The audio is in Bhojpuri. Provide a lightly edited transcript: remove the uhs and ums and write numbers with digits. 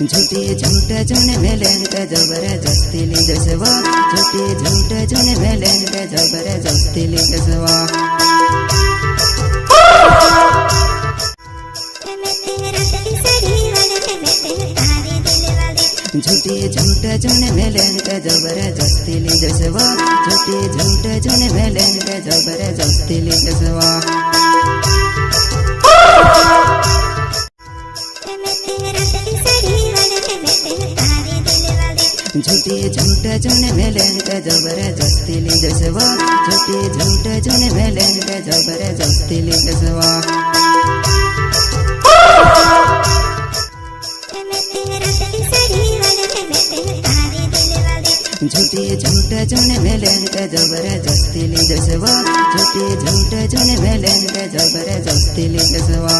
झूठी झूठ जुन मेलन का जबरदस्ती ली दसवा झूठी झूठ जुन मेलन का जबरदस्ती ली दसवा झूठी झूठ जुन मेलन का जबरदस्ती ली दसवा झूठी झूठ जुन मेलन का जबरदस्ती ली दसवा झूठी झूठ जुन मेलन का जबरदस्ती ली दसवा झूठी झूठ जुन मेलन का जबरदस्ती ली दसवा झूठी झूठ जुन मेलन का जबरदस्ती ली दसवा झूठी झूठ जुन मेलन का जबरदस्ती ली दसवा